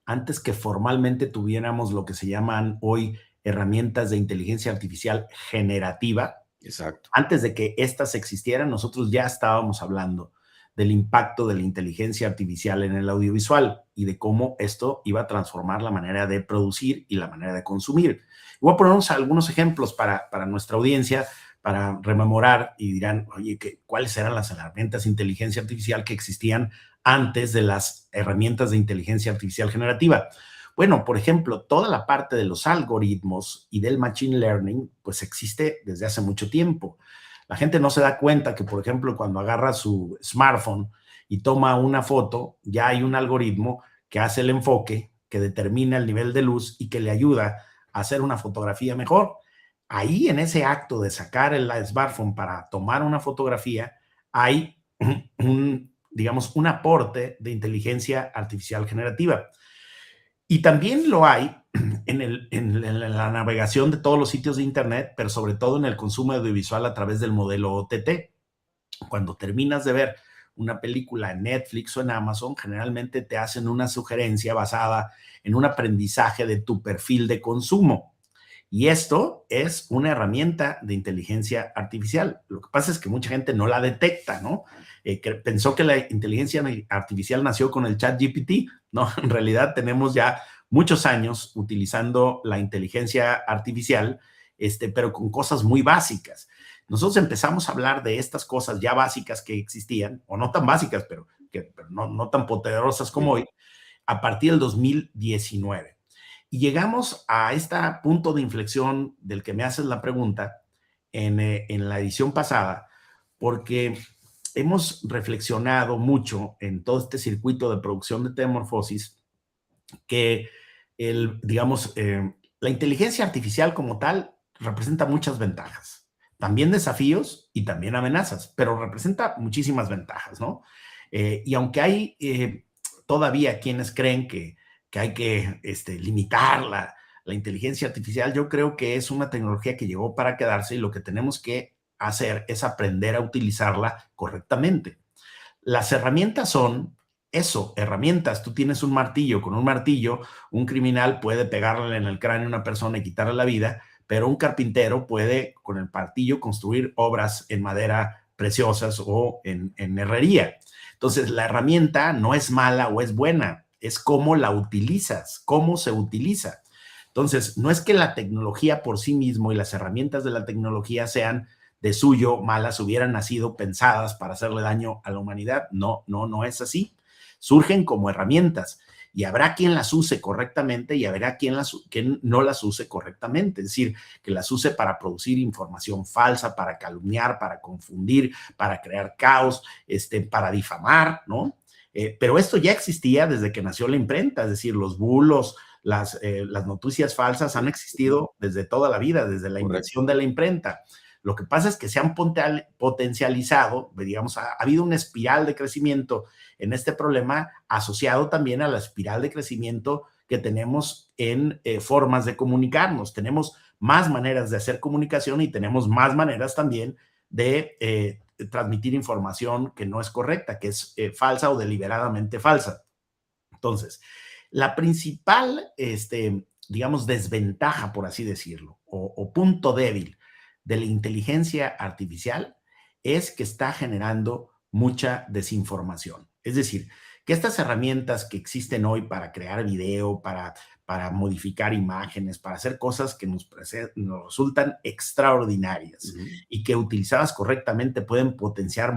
antes que formalmente tuviéramos lo que se llaman hoy herramientas de inteligencia artificial generativa. Exacto. Antes de que estas existieran, nosotros ya estábamos hablando del impacto de la inteligencia artificial en el audiovisual y de cómo esto iba a transformar la manera de producir y la manera de consumir. Voy a ponernos algunos ejemplos para nuestra audiencia, para rememorar, y dirán, oye, ¿cuáles eran las herramientas de inteligencia artificial que existían antes de las herramientas de inteligencia artificial generativa? Bueno, por ejemplo, toda la parte de los algoritmos y del machine learning, pues existe desde hace mucho tiempo. La gente no se da cuenta que, por ejemplo, cuando agarra su smartphone y toma una foto, ya hay un algoritmo que hace el enfoque, que determina el nivel de luz y que le ayuda a hacer una fotografía mejor. Ahí, en ese acto de sacar el smartphone para tomar una fotografía, hay digamos, un aporte de inteligencia artificial generativa. Y también lo hay en la navegación de todos los sitios de Internet, pero sobre todo en el consumo audiovisual a través del modelo OTT. Cuando terminas de ver una película en Netflix o en Amazon, generalmente te hacen una sugerencia basada en un aprendizaje de tu perfil de consumo. Y esto es una herramienta de inteligencia artificial. Lo que pasa es que mucha gente no la detecta, ¿no? Que pensó que la inteligencia artificial nació con el ChatGPT, ¿no? En realidad tenemos ya muchos años utilizando la inteligencia artificial, pero con cosas muy básicas. Nosotros empezamos a hablar de estas cosas ya básicas que existían, o no tan básicas, pero no tan poderosas como hoy, a partir del 2019. Y llegamos a este punto de inflexión del que me haces la pregunta en la edición pasada, porque hemos reflexionado mucho en todo este circuito de producción de TV Morfosis que, la inteligencia artificial como tal representa muchas ventajas, también desafíos y también amenazas, pero representa muchísimas ventajas, ¿no? Y aunque hay todavía quienes creen que que hay que limitar la inteligencia artificial. Yo creo que es una tecnología que llegó para quedarse y lo que tenemos que hacer es aprender a utilizarla correctamente. Las herramientas son eso, herramientas. Tú tienes un martillo, con un martillo un criminal puede pegarle en el cráneo a una persona y quitarle la vida, pero un carpintero puede con el martillo construir obras en madera preciosas o en herrería. Entonces, la herramienta no es mala o es buena, es cómo la utilizas, cómo se utiliza. Entonces, no es que la tecnología por sí mismo y las herramientas de la tecnología sean de suyo malas, hubieran nacido pensadas para hacerle daño a la humanidad. No, no, no es así. Surgen como herramientas y habrá quien las use correctamente y habrá quien no las use correctamente. Es decir, que las use para producir información falsa, para calumniar, para confundir, para crear caos, para difamar, ¿no? Pero esto ya existía desde que nació la imprenta, es decir, los bulos, las noticias falsas han existido desde toda la vida, desde la invención de la imprenta. Lo que pasa es que se han potencializado, digamos, ha habido una espiral de crecimiento en este problema asociado también a la espiral de crecimiento que tenemos en formas de comunicarnos. Tenemos más maneras de hacer comunicación y tenemos más maneras también de transmitir información que no es correcta, que es falsa o deliberadamente falsa. Entonces, la principal, digamos, desventaja, por así decirlo, o punto débil de la inteligencia artificial es que está generando mucha desinformación. Es decir, que estas herramientas que existen hoy para crear video, para modificar imágenes, para hacer cosas que nos resultan extraordinarias y que utilizadas correctamente pueden potencian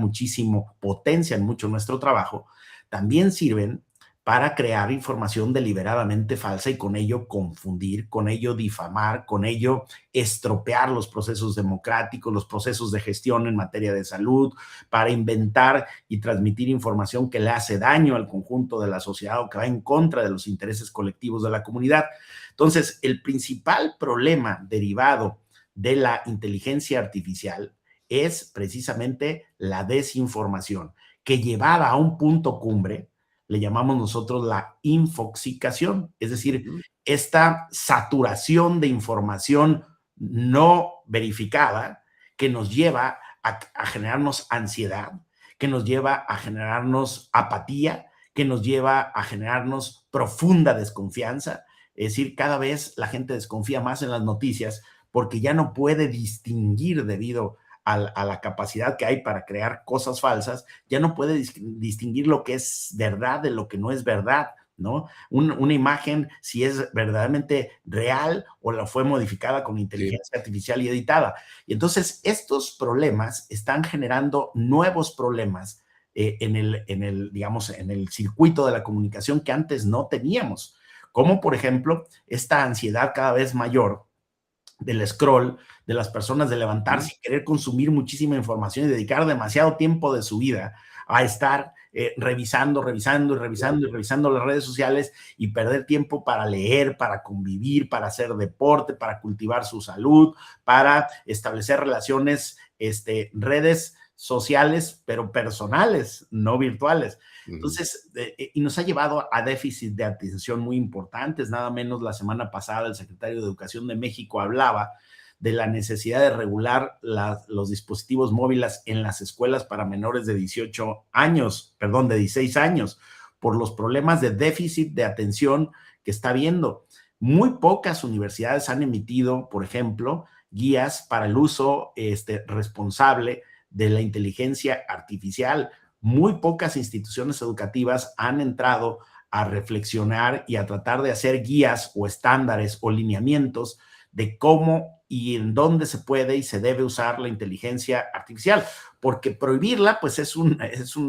mucho nuestro trabajo, también sirven para crear información deliberadamente falsa y con ello confundir, con ello difamar, con ello estropear los procesos democráticos, los procesos de gestión en materia de salud, para inventar y transmitir información que le hace daño al conjunto de la sociedad o que va en contra de los intereses colectivos de la comunidad. Entonces, el principal problema derivado de la inteligencia artificial es precisamente la desinformación, que llevada a un punto cumbre, le llamamos nosotros la infoxicación, es decir, esta saturación de información no verificada que nos lleva a generarnos ansiedad, que nos lleva a generarnos apatía, que nos lleva a generarnos profunda desconfianza. Es decir, cada vez la gente desconfía más en las noticias porque ya no puede distinguir debido a la capacidad que hay para crear cosas falsas, ya no puede distinguir lo que es verdad de lo que no es verdad, ¿no? Una imagen, si es verdaderamente real o la fue modificada con inteligencia artificial y editada. Y entonces estos problemas están generando nuevos problemas en el circuito de la comunicación que antes no teníamos, como por ejemplo esta ansiedad cada vez mayor del scroll, de las personas de levantarse y querer consumir muchísima información y dedicar demasiado tiempo de su vida a estar revisando las redes sociales y perder tiempo para leer, para convivir, para hacer deporte, para cultivar su salud, para establecer relaciones, redes sociales, pero personales, no virtuales. Entonces, y nos ha llevado a déficit de atención muy importantes. Nada menos la semana pasada el secretario de Educación de México hablaba de la necesidad de regular los dispositivos móviles en las escuelas para menores de 16 años, por los problemas de déficit de atención que está habiendo. Muy pocas universidades han emitido, por ejemplo, guías para el uso responsable de la inteligencia artificial. Muy pocas instituciones educativas han entrado a reflexionar y a tratar de hacer guías o estándares o lineamientos de cómo y en dónde se puede y se debe usar la inteligencia artificial, porque prohibirla pues es un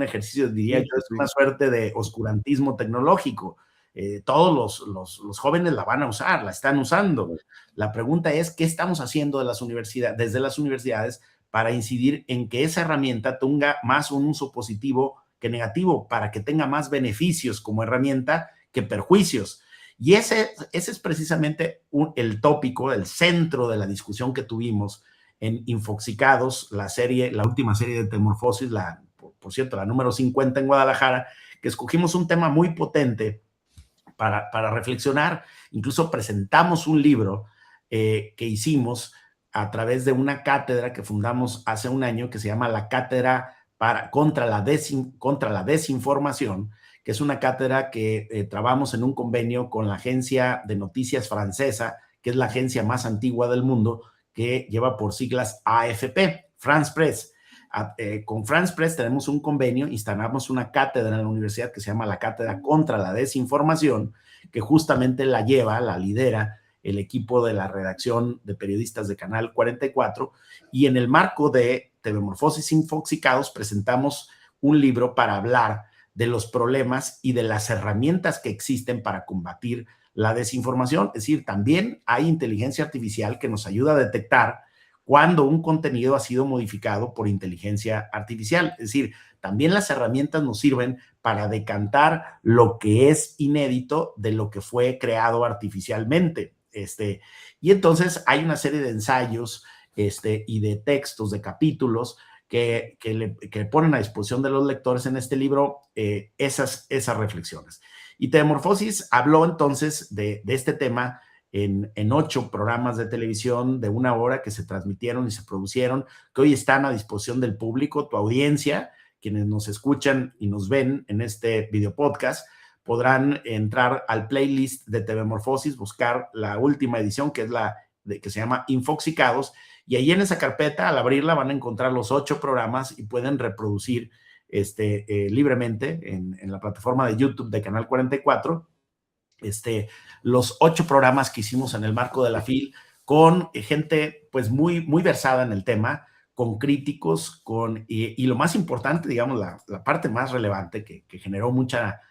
ejercicio, diría yo, es una suerte de oscurantismo tecnológico. Todos los jóvenes la van a usar, la están usando. La pregunta es, ¿qué estamos haciendo desde las universidades para incidir en que esa herramienta tenga más un uso positivo que negativo, para que tenga más beneficios como herramienta que perjuicios? Y ese es precisamente el tópico, el centro de la discusión que tuvimos en Infoxicados, la última serie de Metamorfosis, por cierto, la número 50 en Guadalajara, que escogimos un tema muy potente para reflexionar. Incluso presentamos un libro que hicimos a través de una cátedra que fundamos hace un año que se llama la Cátedra contra la Desinformación, que es una cátedra que trabamos en un convenio con la agencia de noticias francesa, que es la agencia más antigua del mundo, que lleva por siglas AFP, France Press. Con France Press tenemos un convenio, instalamos una cátedra en la universidad que se llama la Cátedra contra la Desinformación, que justamente la lidera el equipo de la redacción de periodistas de Canal 44, y en el marco de TV-Morfosis Infoxicados presentamos un libro para hablar de los problemas y de las herramientas que existen para combatir la desinformación. Es decir, también hay inteligencia artificial que nos ayuda a detectar cuando un contenido ha sido modificado por inteligencia artificial. Es decir, también las herramientas nos sirven para decantar lo que es inédito de lo que fue creado artificialmente. Y entonces hay una serie de ensayos y de textos, de capítulos que ponen a disposición de los lectores en este libro esas reflexiones. Y TV-Morfosis habló entonces de este tema en 8 programas de televisión de 1 hora que se transmitieron y se producieron, que hoy están a disposición del público, tu audiencia, quienes nos escuchan y nos ven en este video podcast, podrán entrar al playlist de TV-Morfosis, buscar la última edición, que es que se llama Infoxicados, y ahí en esa carpeta, al abrirla, van a encontrar los 8 programas y pueden reproducir libremente en la plataforma de YouTube de Canal 44 los 8 programas que hicimos en el marco de la FIL con gente pues muy, muy versada en el tema, con críticos, y lo más importante, digamos, la parte más relevante que generó mucha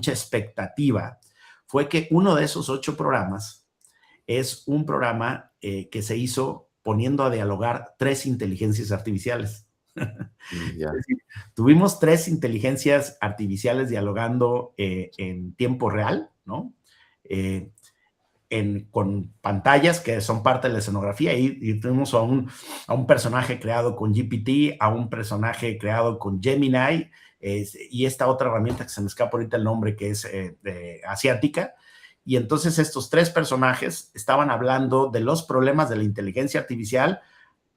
expectativa, fue que uno de esos 8 programas es un programa que se hizo poniendo a dialogar 3 inteligencias artificiales. Ya. Es decir, tuvimos 3 inteligencias artificiales dialogando en tiempo real, ¿no? Con pantallas que son parte de la escenografía, y tuvimos a un personaje creado con GPT, a un personaje creado con Gemini, y esta otra herramienta que se me escapa ahorita el nombre, que es asiática. Y entonces estos 3 personajes estaban hablando de los problemas de la inteligencia artificial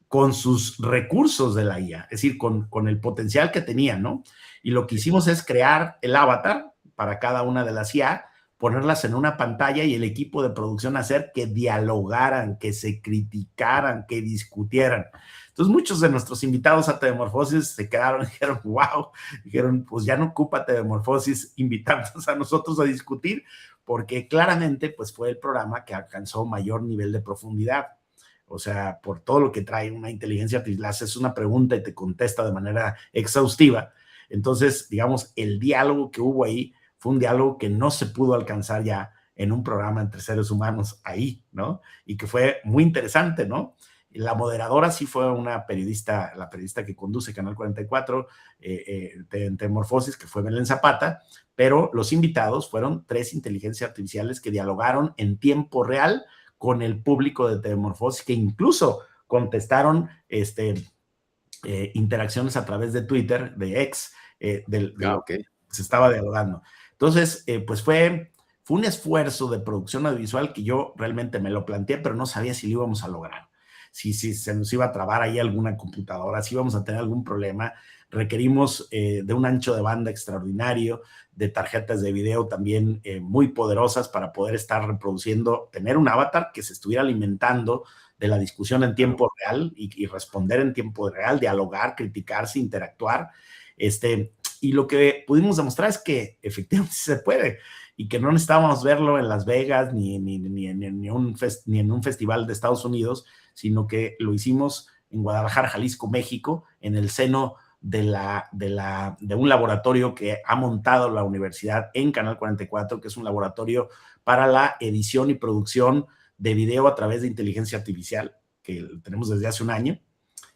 con sus recursos de la IA, es decir, con el potencial que tenían, ¿no? Y lo que hicimos es crear el avatar para cada una de las IA, ponerlas en una pantalla y el equipo de producción hacer que dialogaran, que se criticaran, que discutieran. Entonces muchos de nuestros invitados a TV-Morfosis se quedaron y dijeron, wow, dijeron, pues ya no ocupa TV-Morfosis invitarnos a nosotros a discutir, porque claramente pues fue el programa que alcanzó mayor nivel de profundidad. O sea, por todo lo que trae una inteligencia artificial, haces una pregunta y te contesta de manera exhaustiva. Entonces, digamos, el diálogo que hubo ahí fue un diálogo que no se pudo alcanzar ya en un programa entre seres humanos ahí, ¿no? Y que fue muy interesante, ¿no? La moderadora sí fue una periodista, la periodista que conduce Canal 44, de Morfosis, que fue Belén Zapata, pero los invitados fueron 3 inteligencias artificiales que dialogaron en tiempo real con el público de TV-Morfosis, que incluso contestaron interacciones a través de Twitter, de X, Okay. se estaba dialogando. Entonces, pues fue un esfuerzo de producción audiovisual que yo realmente me lo planteé, pero no sabía si lo íbamos a lograr. Si se nos iba a trabar ahí alguna computadora, si íbamos a tener algún problema. Requerimos de un ancho de banda extraordinario, de tarjetas de video también muy poderosas para poder estar reproduciendo, tener un avatar que se estuviera alimentando de la discusión en tiempo real y responder en tiempo real, dialogar, criticarse, interactuar. Y lo que pudimos demostrar es que efectivamente se puede, y que no necesitábamos verlo en Las Vegas ni en un festival de Estados Unidos, sino que lo hicimos en Guadalajara, Jalisco, México, en el seno de un laboratorio que ha montado la universidad en Canal 44, que es un laboratorio para la edición y producción de video a través de inteligencia artificial, que tenemos desde hace un año.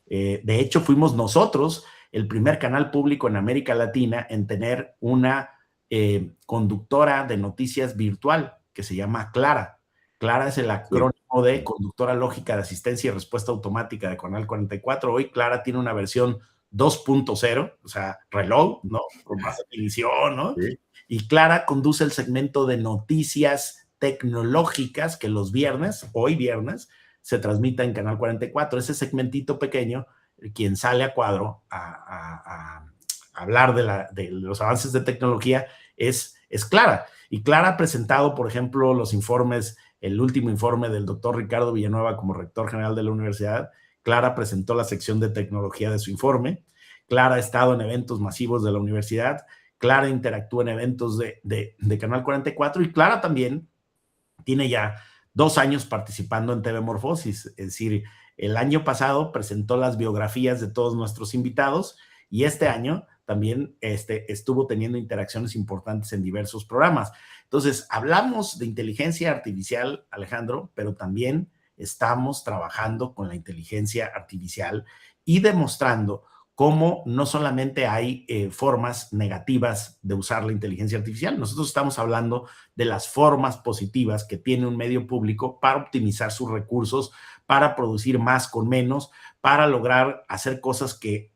De hecho, fuimos nosotros el primer canal público en América Latina en tener una conductora de noticias virtual que se llama Clara. Clara es el acrónimo de Conductora Lógica de Asistencia y Respuesta Automática de Canal 44. Hoy Clara tiene una versión 2.0, o sea, reloj, ¿no? Con más definición, ¿no? Sí. Y Clara conduce el segmento de noticias tecnológicas que los viernes, hoy viernes, se transmite en Canal 44. Ese segmentito pequeño, quien sale a cuadro a hablar de los avances de tecnología es Clara. Y Clara ha presentado, por ejemplo, los informes, el último informe del doctor Ricardo Villanueva como rector general de la universidad. Clara presentó la sección de tecnología de su informe. Clara ha estado en eventos masivos de la universidad. Clara interactúa en eventos de Canal 44 y Clara también tiene ya 2 años participando en TV Morfosis. Es decir, el año pasado presentó las biografías de todos nuestros invitados y este año también estuvo teniendo interacciones importantes en diversos programas. Entonces, hablamos de inteligencia artificial, Alejandro, pero también estamos trabajando con la inteligencia artificial y demostrando cómo no solamente hay formas negativas de usar la inteligencia artificial, nosotros estamos hablando de las formas positivas que tiene un medio público para optimizar sus recursos, para producir más con menos, para lograr hacer cosas que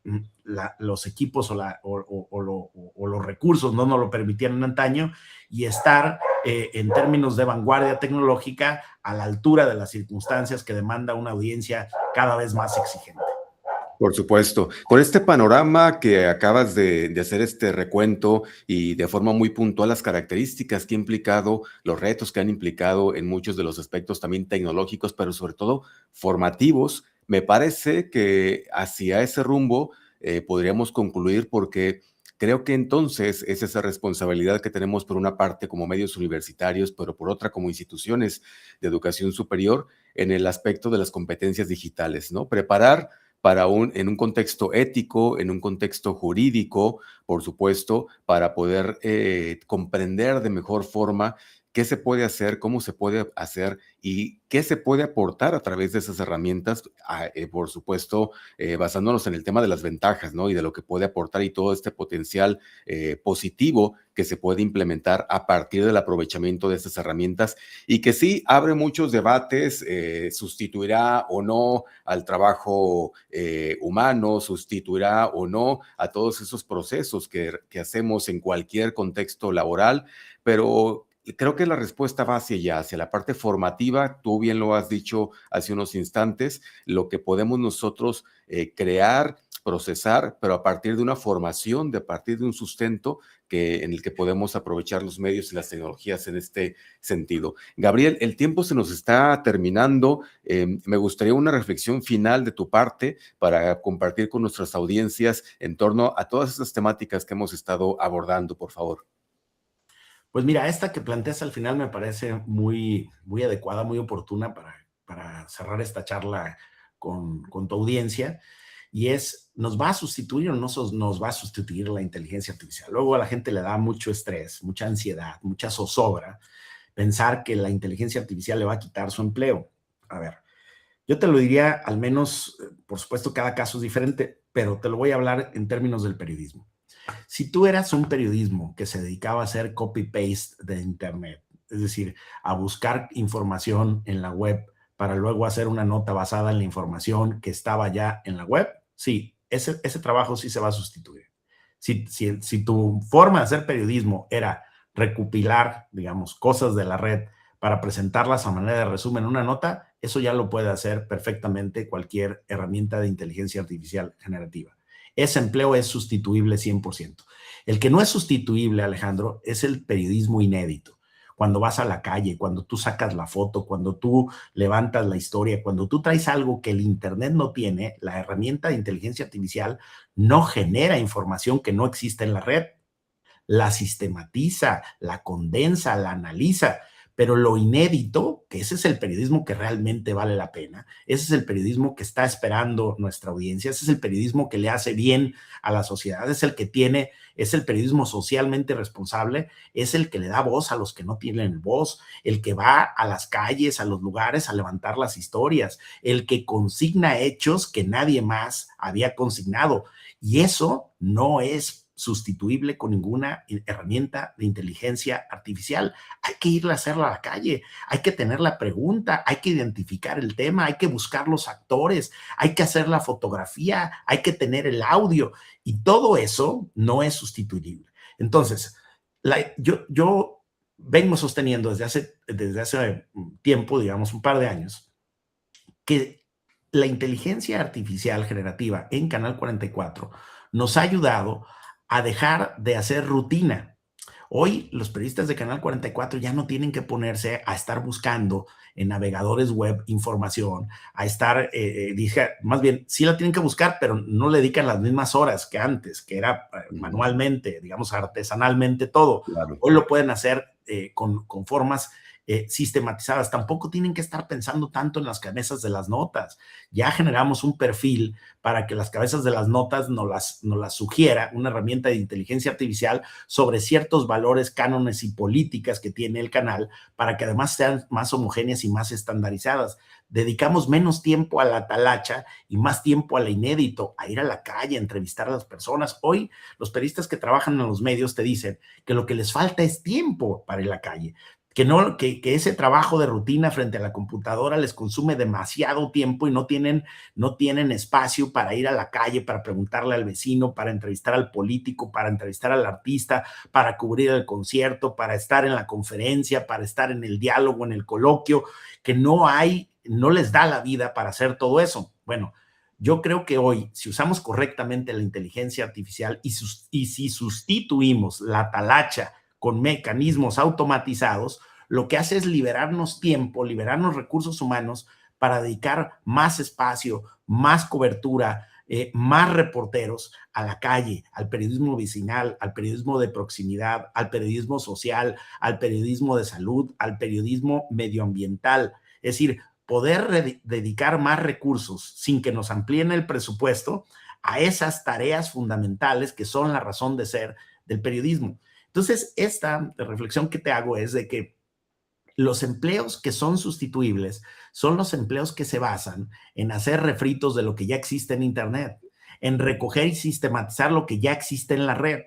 los equipos o los recursos no nos lo permitían en antaño y estar en términos de vanguardia tecnológica a la altura de las circunstancias que demanda una audiencia cada vez más exigente. Por supuesto. Con este panorama que acabas de hacer este recuento y de forma muy puntual las características que ha implicado, los retos que han implicado en muchos de los aspectos también tecnológicos, pero sobre todo formativos, me parece que hacia ese rumbo podríamos concluir porque creo que entonces es esa responsabilidad que tenemos por una parte como medios universitarios, pero por otra como instituciones de educación superior en el aspecto de las competencias digitales, ¿no? Preparar en un contexto ético, en un contexto jurídico, por supuesto, para poder comprender de mejor forma qué se puede hacer, cómo se puede hacer y qué se puede aportar a través de esas herramientas, por supuesto, basándonos en el tema de las ventajas, ¿no? Y de lo que puede aportar y todo este potencial positivo que se puede implementar a partir del aprovechamiento de estas herramientas y que sí abre muchos debates, sustituirá o no al trabajo humano, sustituirá o no a todos esos procesos que hacemos en cualquier contexto laboral, pero creo que la respuesta va hacia allá, hacia la parte formativa. Tú bien lo has dicho hace unos instantes, lo que podemos nosotros crear, procesar, pero a partir de una formación, a partir de un sustento en el que podemos aprovechar los medios y las tecnologías en este sentido. Gabriel, el tiempo se nos está terminando. Me gustaría una reflexión final de tu parte para compartir con nuestras audiencias en torno a todas estas temáticas que hemos estado abordando, por favor. Pues mira, esta que planteas al final me parece muy, muy adecuada, muy oportuna para cerrar esta charla con tu audiencia, y ¿nos va a sustituir o no nos va a sustituir la inteligencia artificial? Luego a la gente le da mucho estrés, mucha ansiedad, mucha zozobra pensar que la inteligencia artificial le va a quitar su empleo. A ver, yo te lo diría, al menos, por supuesto, cada caso es diferente, pero te lo voy a hablar en términos del periodismo. Si tú eras un periodismo que se dedicaba a hacer copy-paste de Internet, es decir, a buscar información en la web para luego hacer una nota basada en la información que estaba ya en la web, sí, ese trabajo sí se va a sustituir. Si tu forma de hacer periodismo era recopilar, digamos, cosas de la red para presentarlas a manera de resumen en una nota, eso ya lo puede hacer perfectamente cualquier herramienta de inteligencia artificial generativa. Ese empleo es sustituible 100%. El que no es sustituible, Alejandro, es el periodismo inédito. Cuando vas a la calle, cuando tú sacas la foto, cuando tú levantas la historia, cuando tú traes algo que el Internet no tiene, la herramienta de inteligencia artificial no genera información que no existe en la red. La sistematiza, la condensa, la analiza. Pero lo inédito, que ese es el periodismo que realmente vale la pena, ese es el periodismo que está esperando nuestra audiencia, ese es el periodismo que le hace bien a la sociedad, es el periodismo socialmente responsable, es el que le da voz a los que no tienen voz, el que va a las calles, a los lugares a levantar las historias, el que consigna hechos que nadie más había consignado. Y eso no es sustituible con ninguna herramienta de inteligencia artificial. Hay que ir a hacerla a la calle, hay que tener la pregunta, hay que identificar el tema, hay que buscar los actores, hay que hacer la fotografía, hay que tener el audio, y todo eso no es sustituible. Entonces, yo vengo sosteniendo desde hace tiempo, digamos un par de años, que la inteligencia artificial generativa en Canal 44 nos ha ayudado a dejar de hacer rutina. Hoy los periodistas de Canal 44 ya no tienen que ponerse a estar buscando en navegadores web información, a estar, más bien, sí la tienen que buscar, pero no le dedican las mismas horas que antes, que era manualmente, digamos, artesanalmente todo. Claro. Hoy lo pueden hacer con formas sistematizadas. Tampoco tienen que estar pensando tanto en las cabezas de las notas. Ya generamos un perfil para que las cabezas de las notas nos las sugiera una herramienta de inteligencia artificial sobre ciertos valores, cánones y políticas que tiene el canal, para que además sean más homogéneas y más estandarizadas. Dedicamos menos tiempo a la talacha y más tiempo a lo inédito, a ir a la calle, a entrevistar a las personas. Hoy los periodistas que trabajan en los medios te dicen que lo que les falta es tiempo para ir a la calle, que ese trabajo de rutina frente a la computadora les consume demasiado tiempo y no tienen espacio para ir a la calle, para preguntarle al vecino, para entrevistar al político, para entrevistar al artista, para cubrir el concierto, para estar en la conferencia, para estar en el diálogo, en el coloquio, que no les da la vida para hacer todo eso. Bueno, yo creo que hoy, si usamos correctamente la inteligencia artificial y si sustituimos la talacha con mecanismos automatizados, lo que hace es liberarnos tiempo, liberarnos recursos humanos para dedicar más espacio, más cobertura, más reporteros a la calle, al periodismo vecinal, al periodismo de proximidad, al periodismo social, al periodismo de salud, al periodismo medioambiental. Es decir, poder dedicar más recursos sin que nos amplíen el presupuesto a esas tareas fundamentales que son la razón de ser del periodismo. Entonces, esta reflexión que te hago es de que los empleos que son sustituibles son los empleos que se basan en hacer refritos de lo que ya existe en Internet, en recoger y sistematizar lo que ya existe en la red.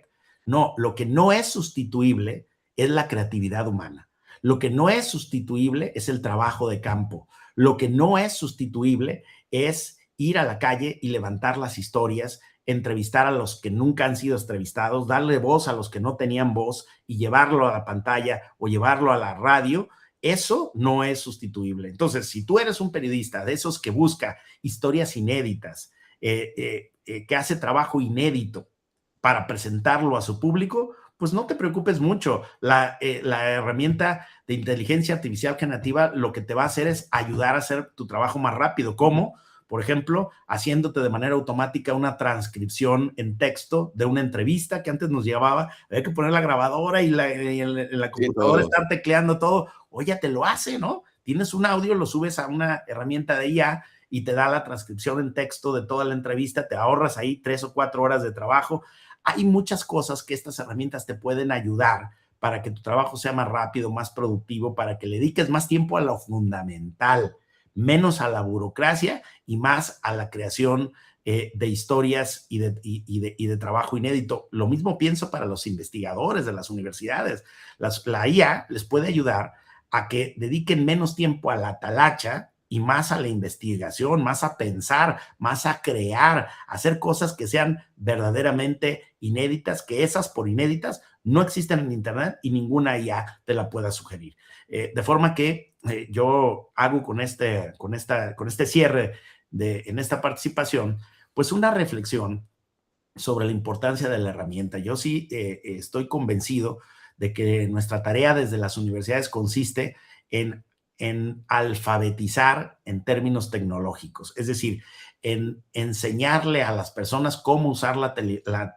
No, lo que no es sustituible es la creatividad humana. Lo que no es sustituible es el trabajo de campo. Lo que no es sustituible es ir a la calle y levantar las historias, entrevistar a los que nunca han sido entrevistados, darle voz a los que no tenían voz y llevarlo a la pantalla o llevarlo a la radio. Eso no es sustituible. Entonces, si tú eres un periodista de esos que busca historias inéditas, que hace trabajo inédito para presentarlo a su público, pues no te preocupes mucho. La herramienta de inteligencia artificial generativa lo que te va a hacer es ayudar a hacer tu trabajo más rápido. ¿Cómo? Por ejemplo, haciéndote de manera automática una transcripción en texto de una entrevista que antes nos llevaba, había que poner la grabadora y en la computadora estar tecleando todo. Hoy ya te lo hace, ¿no? Tienes un audio, lo subes a una herramienta de IA y te da la transcripción en texto de toda la entrevista, te ahorras ahí 3 o 4 horas de trabajo. Hay muchas cosas que estas herramientas te pueden ayudar para que tu trabajo sea más rápido, más productivo, para que le dediques más tiempo a lo fundamental, menos a la burocracia y más a la creación de historias y de trabajo inédito. Lo mismo pienso para los investigadores de las universidades. La IA les puede ayudar a que dediquen menos tiempo a la talacha y más a la investigación, más a pensar, más a crear, a hacer cosas que sean verdaderamente inéditas, que esas por inéditas no existen en Internet y ninguna IA te la pueda sugerir. De forma que yo hago con este cierre en esta participación, pues una reflexión sobre la importancia de la herramienta. Yo sí estoy convencido de que nuestra tarea desde las universidades consiste en alfabetizar en términos tecnológicos, es decir, en enseñarle a las personas cómo usar la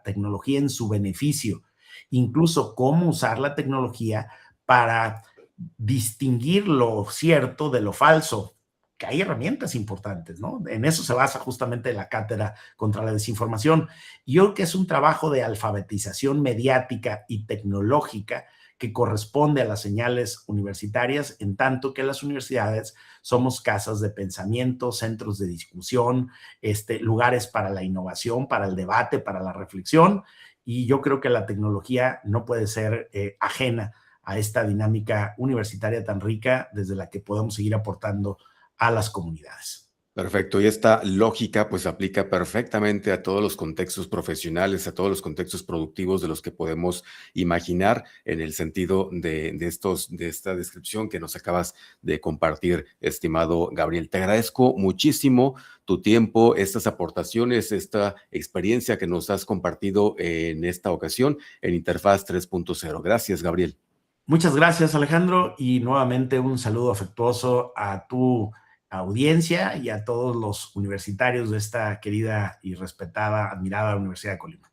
tecnología en su beneficio, incluso cómo usar la tecnología para distinguir lo cierto de lo falso, que hay herramientas importantes, ¿no? En eso se basa justamente la cátedra contra la desinformación. Y yo creo que es un trabajo de alfabetización mediática y tecnológica que corresponde a las señales universitarias, en tanto que las universidades somos casas de pensamiento, centros de discusión, lugares para la innovación, para el debate, para la reflexión, y yo creo que la tecnología no puede ser ajena a esta dinámica universitaria tan rica desde la que podemos seguir aportando a las comunidades. Perfecto, y esta lógica pues aplica perfectamente a todos los contextos profesionales, a todos los contextos productivos de los que podemos imaginar en el sentido de esta descripción que nos acabas de compartir, estimado Gabriel. Te agradezco muchísimo tu tiempo, estas aportaciones, esta experiencia que nos has compartido en esta ocasión en Interfaz 3.0. Gracias, Gabriel. Muchas gracias, Alejandro, y nuevamente un saludo afectuoso a tu audiencia y a todos los universitarios de esta querida y respetada, admirada Universidad de Colima.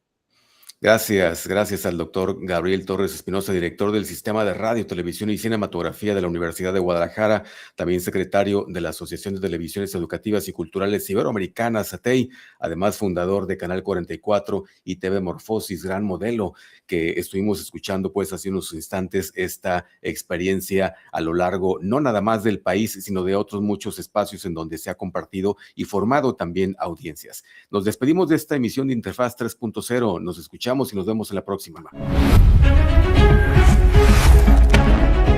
Gracias al doctor Gabriel Torres Espinosa, director del Sistema de Radio, Televisión y Cinematografía de la Universidad de Guadalajara, también secretario de la Asociación de Televisiones Educativas y Culturales Iberoamericanas, ATEI, además fundador de Canal 44 y TV Morfosis, gran modelo, que estuvimos escuchando pues hace unos instantes esta experiencia a lo largo, no nada más del país, sino de otros muchos espacios en donde se ha compartido y formado también audiencias. Nos despedimos de esta emisión de Interfaz 3.0, nos escuchamos y nos vemos en la próxima.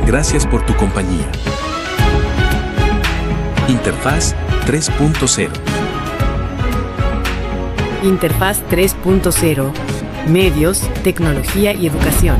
Gracias por tu compañía. Interfaz 3.0. Interfaz 3.0. Medios, tecnología y educación.